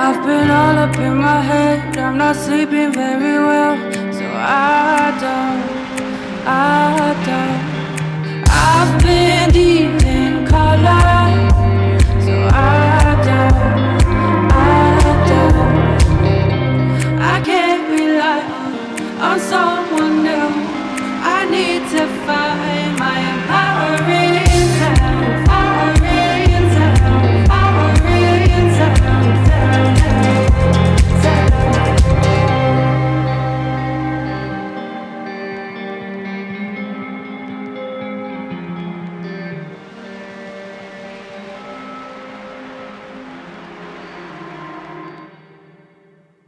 I've been all up in my head, I'm not sleeping very well, so I don't. I've been deep in color, so I don't. I can't rely on someone new. I need to find